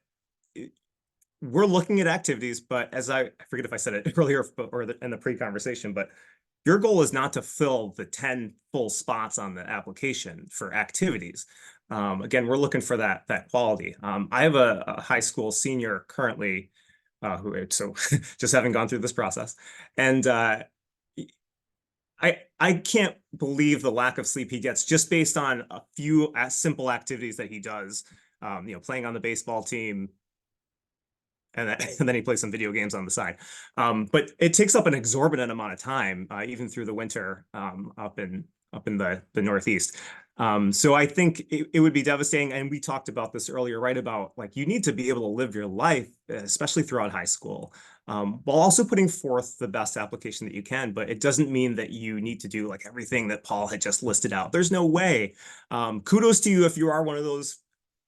we're looking at activities, but as I forget if I said it earlier or in the pre-conversation, but your goal is not to fill the 10 full spots on the application for activities. Again, we're looking for that quality. I have a high school senior currently who just having gone through this process, and I can't believe the lack of sleep he gets just based on a few simple activities that he does. Playing on the baseball team, and then he plays some video games on the side. But it takes up an exorbitant amount of time, even through the winter, up in the Northeast. So I think it would be devastating. And we talked about this earlier, right? About like, you need to be able to live your life, especially throughout high school, while also putting forth the best application that you can. But it doesn't mean that you need to do like everything that Paul had just listed out. There's no way. Kudos to you if you are one of those,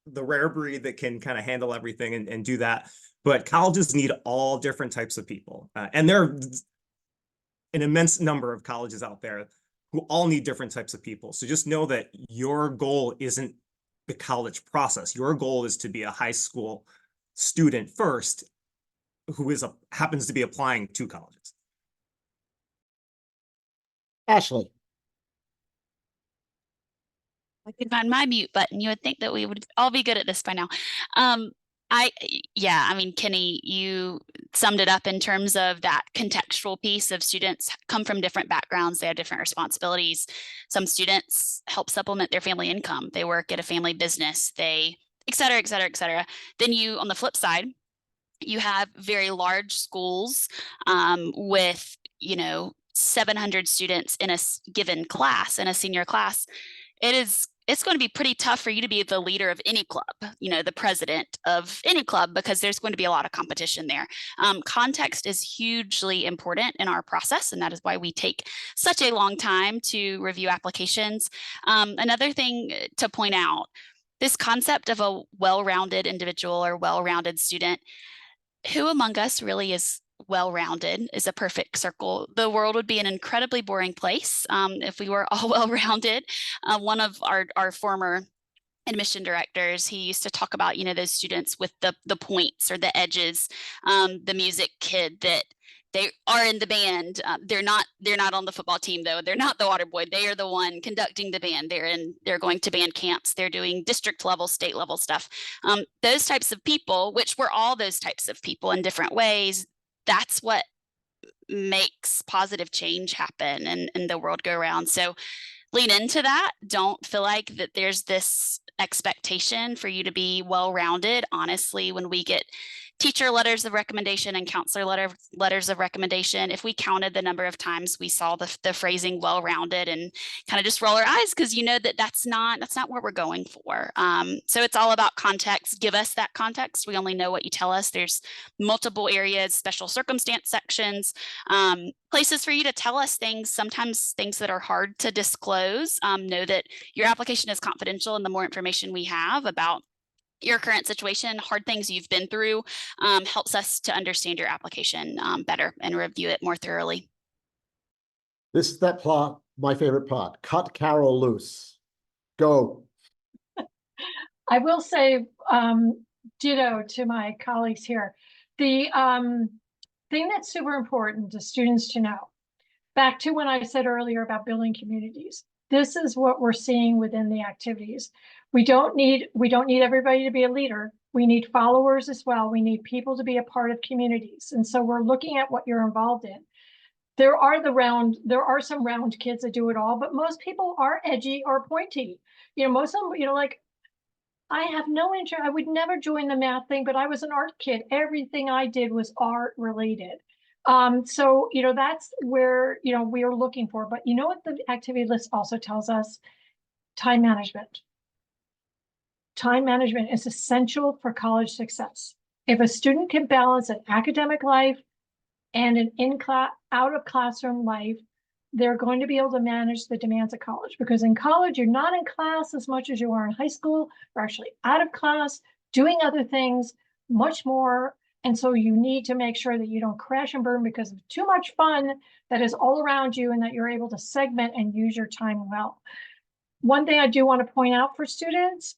the rare breed that can kind of handle everything and do that. But colleges need all different types of people. And there are an immense number of colleges out there who all need different types of people. So just know that your goal isn't the college process. Your goal is to be a high school student first who happens to be applying to colleges. Ashley. I could find my mute button. You would think that we would all be good at this by now. I mean, Kenny, you summed it up in terms of that contextual piece of students come from different backgrounds. They have different responsibilities. Some students help supplement their family income. They work at a family business, et cetera, et cetera, et cetera. Then you, on the flip side, you have very large schools with, 700 students in a given class, in a senior class. It's going to be pretty tough for you to be the leader of any club, the president of any club, because there's going to be a lot of competition there. Context is hugely important in our process, and that is why we take such a long time to review applications. Another thing to point out, this concept of a well-rounded individual or well-rounded student, who among us really is well-rounded, is a perfect circle? The world would be an incredibly boring place if we were all well-rounded. One of our former admission directors, he used to talk about, those students with the points or the edges, the music kid that they are in the band. They're not on the football team though. They're not the water boy. They are the one conducting the band. They're going to band camps. They're doing district level, state level stuff. Those types of people, which we're all those types of people in different ways, that's what makes positive change happen and the world go around. So lean into that. Don't feel like that there's this expectation for you to be well-rounded. Honestly, when we get teacher letters of recommendation and counselor letters of recommendation, if we counted the number of times we saw the phrasing well-rounded and kind of just roll our eyes, because that's not what we're going for. So it's all about context. Give us that context. We only know what you tell us. There's multiple areas, special circumstance sections, places for you to tell us things, sometimes things that are hard to disclose. Know that your application is confidential, and the more information we have about your current situation, hard things you've been through, helps us to understand your application better and review it more thoroughly. That plot, my favorite part. Cut Carol loose. Go. I will say ditto to my colleagues here. The thing that's super important to students to know, back to when I said earlier about building communities, this is what we're seeing within the activities. We don't need everybody to be a leader. We need followers as well. We need people to be a part of communities. And so we're looking at what you're involved in. There are some round kids that do it all, but most people are edgy or pointy. Most of them, like, I have no interest. I would never join the math thing, but I was an art kid. Everything I did was art related. So, that's where, we are looking for. But you know what the activity list also tells us? Time management. Time management is essential for college success. If a student can balance an academic life and an out of classroom life, they're going to be able to manage the demands of college. Because in college, you're not in class as much as you are in high school. You're actually out of class. doing other things much more. And so you need to make sure that you don't crash and burn because of too much fun that is all around you, and that you're able to segment and use your time well. One thing I do want to point out for students,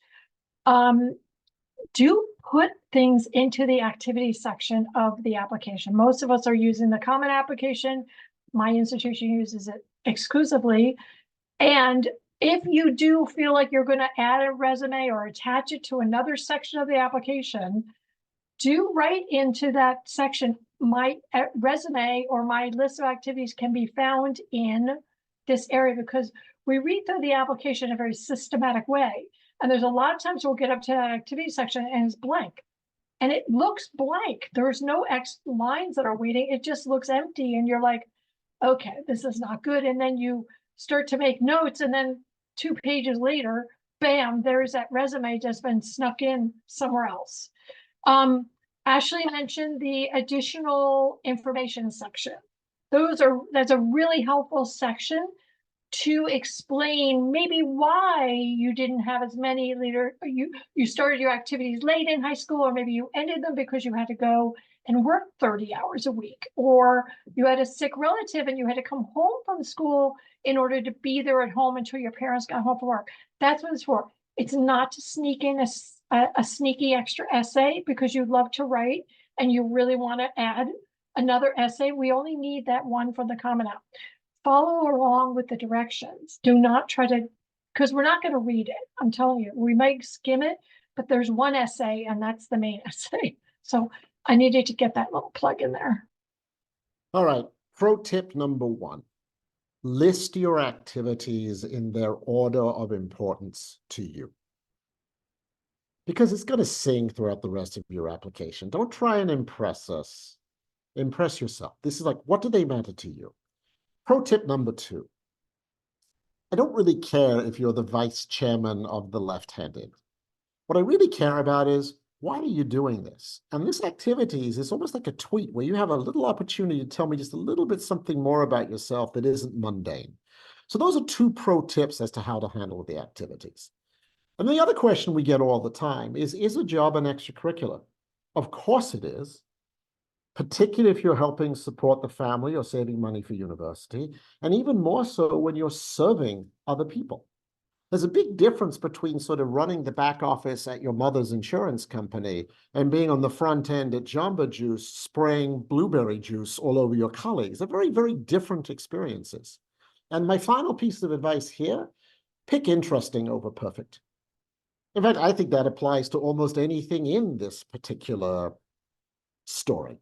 do put things into the activity section of the application. Most of us are using the common application. My institution uses it exclusively. And if you do feel like you're going to add a resume or attach it to another section of the application, do write into that section, my resume or my list of activities can be found in this area, because we read through the application in a very systematic way. And there's a lot of times we'll get up to that activity section and it's blank. And it looks blank. There's no X lines that are waiting. It just looks empty. And you're like, okay, this is not good. And then you start to make notes. And then 2 pages later, bam, there's that resume just been snuck in somewhere else. Ashley mentioned the additional information section. That's a really helpful section to explain maybe why you didn't have as many you started your activities late in high school, or maybe you ended them because you had to go and work 30 hours a week, or you had a sick relative and you had to come home from school in order to be there at home until your parents got home from work. That's what it's for. It's not to sneak in a sneaky extra essay because you love to write and you really want to add another essay. We only need that one from the Common App. Follow along with the directions. Do not try to, because we're not going to read it. I'm telling you, we might skim it, but there's one essay and that's the main essay. So I needed to get that little plug in there. All right. Pro tip number 1. List your activities in their order of importance to you, because it's going to sing throughout the rest of your application. Don't try and impress us. Impress yourself. This is like, what do they matter to you? Pro tip number 2. I don't really care if you're the vice chairman of the left-handed. What I really care about is, why are you doing this? And this activities is almost like a tweet where you have a little opportunity to tell me just a little bit something more about yourself that isn't mundane. So those are 2 pro tips as to how to handle the activities. And the other question we get all the time is a job an extracurricular? Of course it is, particularly if you're helping support the family or saving money for university, and even more so when you're serving other people. There's a big difference between sort of running the back office at your mother's insurance company and being on the front end at Jamba Juice, spraying blueberry juice all over your colleagues. They're very, very different experiences. And my final piece of advice here, pick interesting over perfect. In fact, I think that applies to almost anything in this particular story.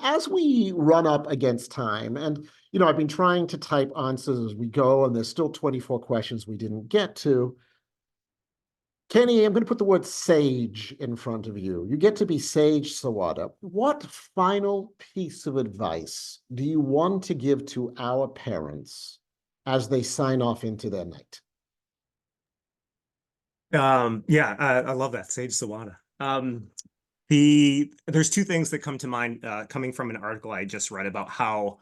As we run up against time, and I've been trying to type answers as we go, and there's still 24 questions we didn't get to. Kenny, I'm going to put the word sage in front of you. You get to be Sage Sawada. What final piece of advice do you want to give to our parents as they sign off into their night? I love that, Sage Sawada. There's 2 things that come to mind coming from an article I just read about how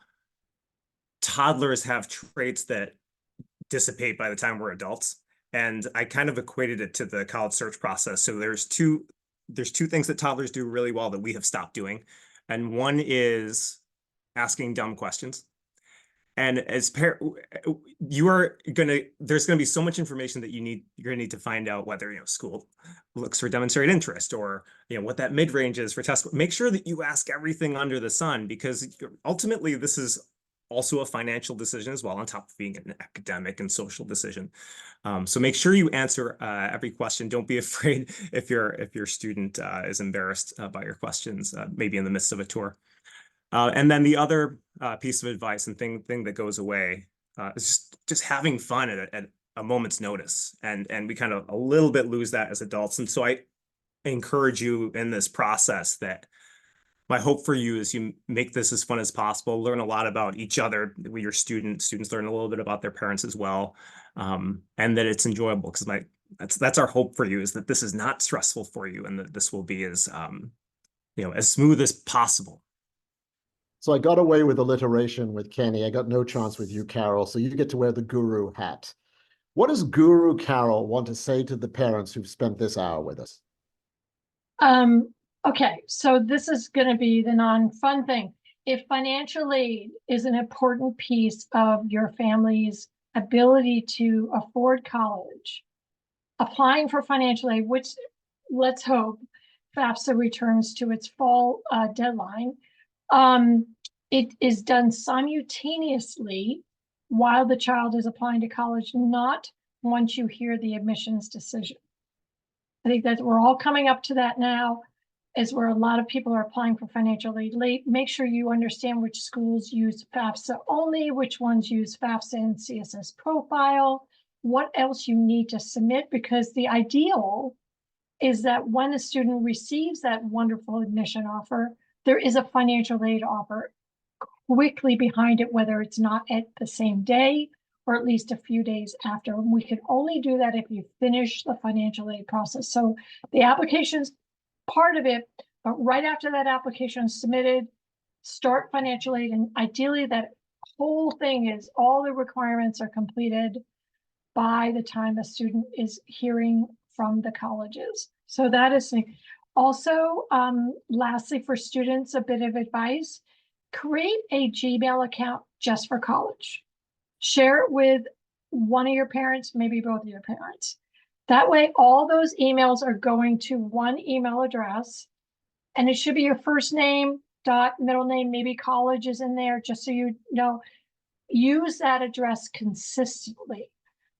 toddlers have traits that dissipate by the time we're adults. And I kind of equated it to the college search process. So there's two things that toddlers do really well that we have stopped doing. And one is asking dumb questions. And as there's gonna be so much information that you're gonna need to find out whether school looks for demonstrated interest, or what that mid-range is for test. Make sure that you ask everything under the sun, because ultimately this is also a financial decision as well, on top of being an academic and social decision. So make sure you answer every question. Don't be afraid if your student is embarrassed by your questions, maybe in the midst of a tour. And then the other piece of advice and thing that goes away is just having fun at a moment's notice. And we kind of a little bit lose that as adults. And so I encourage you in this process that my hope for you is you make this as fun as possible, learn a lot about each other with your students learn a little bit about their parents as well, and that it's enjoyable, because that's our hope for you, is that this is not stressful for you, and that this will be as as smooth as possible. So I got away with alliteration with Kenny. I got no chance with you, Carol. So you get to wear the guru hat. What does Guru Carol want to say to the parents who've spent this hour with us? Okay, so this is going to be the non-fun thing. If financial aid is an important piece of your family's ability to afford college, applying for financial aid, which let's hope FAFSA returns to its fall deadline, it is done simultaneously while the child is applying to college, not once you hear the admissions decision. I think that we're all coming up to that now, is where a lot of people are applying for financial aid late. Make sure you understand which schools use FAFSA only, which ones use FAFSA and CSS profile, what else you need to submit, because the ideal is that when a student receives that wonderful admission offer, there is a financial aid offer quickly behind it, whether it's not at the same day or at least a few days after. And we can only do that if you finish the financial aid process. So the application's part of it, but right after that application is submitted, start financial aid. And ideally that whole thing is all the requirements are completed by the time a student is hearing from the colleges. So that is also, lastly, for students, a bit of advice: create a Gmail account just for college. Share it with one of your parents, maybe both of your parents. That way, all those emails are going to one email address, and it should be your first name, dot, middle name, maybe college is in there, just so you know. Use that address consistently,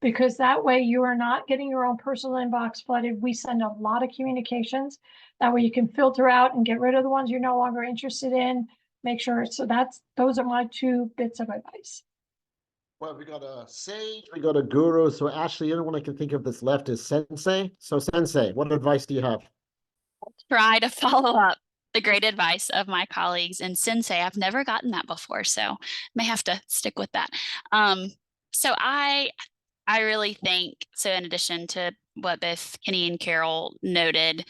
because that way you are not getting your own personal inbox flooded. We send a lot of communications. That way you can filter out and get rid of the ones you're no longer interested in. Make sure, so those are my 2 bits of advice. Well, we got a sage, we got a guru. So Ashley, the only one I can think of that's left is Sensei. So Sensei, what advice do you have? Try to follow up the great advice of my colleagues. And Sensei, I've never gotten that before, so may have to stick with that. So I really think, so in addition to what both Kenny and Carol noted,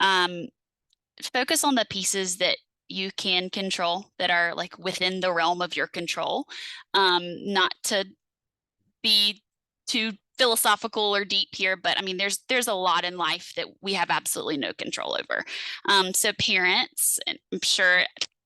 focus on the pieces that you can control, that are like within the realm of your control, not to be too philosophical or deep here, but I mean, there's a lot in life that we have absolutely no control over. So parents, and I'm sure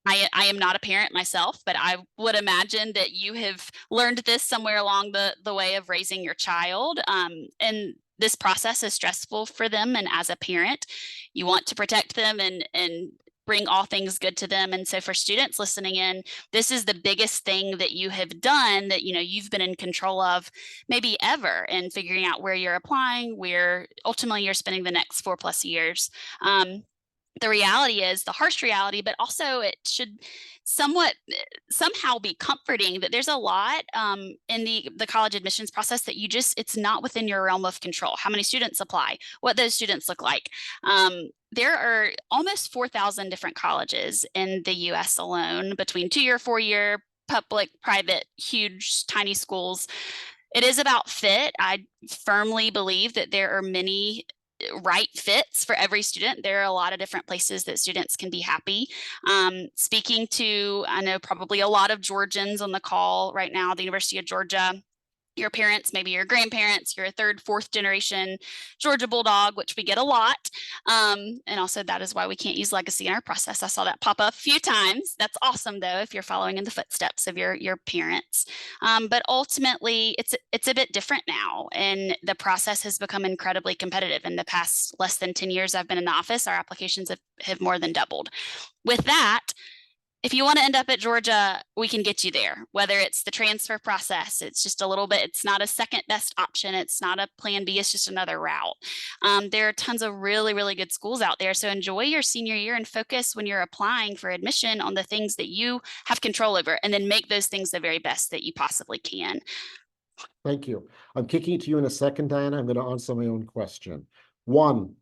I am not a parent myself, but I would imagine that you have learned this somewhere along the way of raising your child. And this process is stressful for them. And as a parent, you want to protect them and bring all things good to them. And so for students listening in, this is the biggest thing that you have done that, you know, you've been in control of maybe ever, and figuring out where you're applying, where ultimately you're spending the next 4+ years. The reality is the harsh reality, but also it should somehow be comforting that there's a lot in the college admissions process that it's not within your realm of control. How many students apply, what those students look like. There are almost 4,000 different colleges in the US alone, between 2-year, 4-year, public, private, huge, tiny schools. It is about fit. I firmly believe that there are many right fits for every student. There are a lot of different places that students can be happy. Speaking to, I know probably a lot of Georgians on the call right now, the University of Georgia, your parents, maybe your grandparents, you're a 3rd, 4th generation Georgia Bulldog, which we get a lot. And also that is why we can't use legacy in our process. I saw that pop up a few times. That's awesome though, if you're following in the footsteps of your parents. But ultimately it's a bit different now, and the process has become incredibly competitive. In the past less than 10 years I've been in the office, our applications have more than doubled. With that, if you want to end up at Georgia, we can get you there, whether it's the transfer process. It's just a little bit, it's not a second best option. It's not a plan B, it's just another route. There are tons of really, really good schools out there. So enjoy your senior year and focus when you're applying for admission on the things that you have control over, and then make those things the very best that you possibly can. Thank you. I'm kicking it to you in a second, Diana. I'm going to answer my own question. 1,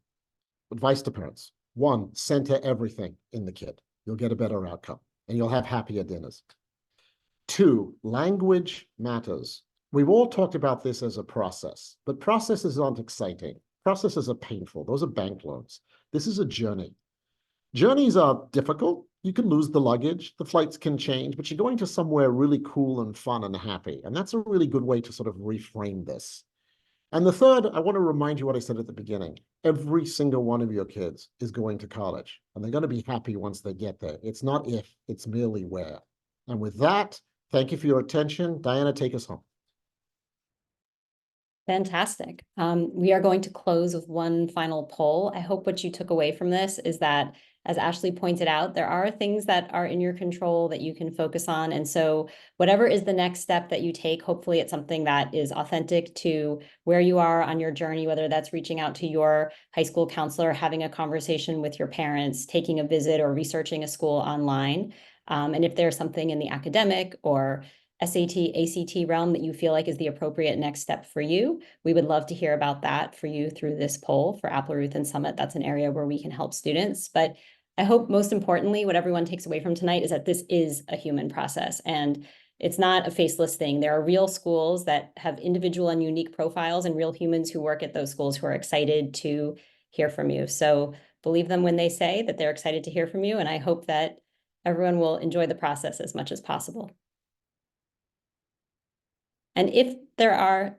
advice to parents. 1, center everything in the kid. You'll get a better outcome, and you'll have happier dinners. 2, language matters. We've all talked about this as a process, but processes aren't exciting. Processes are painful. Those are bank loans. This is a journey. Journeys are difficult. You can lose the luggage, the flights can change, but you're going to somewhere really cool and fun and happy. And that's a really good way to sort of reframe this. And the third, I want to remind you what I said at the beginning. Every single one of your kids is going to college, and they're going to be happy once they get there. It's not if, it's merely where. And with that, thank you for your attention. Diana, take us home. Fantastic. We are going to close with one final poll. I hope what you took away from this is that, as Ashley pointed out, there are things that are in your control that you can focus on. And so whatever is the next step that you take, hopefully it's something that is authentic to where you are on your journey, whether that's reaching out to your high school counselor, having a conversation with your parents, taking a visit, or researching a school online. And if there's something in the academic or SAT, ACT realm that you feel like is the appropriate next step for you, we would love to hear about that for you through this poll for Apple, Ruth, and Summit. That's an area where we can help students. But I hope most importantly, what everyone takes away from tonight is that this is a human process and it's not a faceless thing. There are real schools that have individual and unique profiles and real humans who work at those schools who are excited to hear from you. So believe them when they say that they're excited to hear from you. And I hope that everyone will enjoy the process as much as possible. And if there are,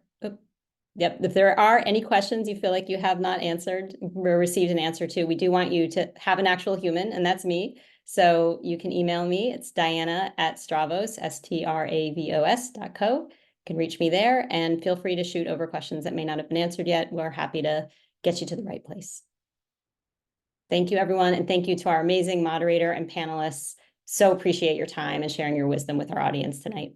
if there are any questions you feel like you have not answered or received an answer to, we do want you to have an actual human, and that's me. So you can email me. It's Diana@stravos, STRAVOS.co. You can reach me there and feel free to shoot over questions that may not have been answered yet. We're happy to get you to the right place. Thank you, everyone. And thank you to our amazing moderator and panelists. So appreciate your time and sharing your wisdom with our audience tonight.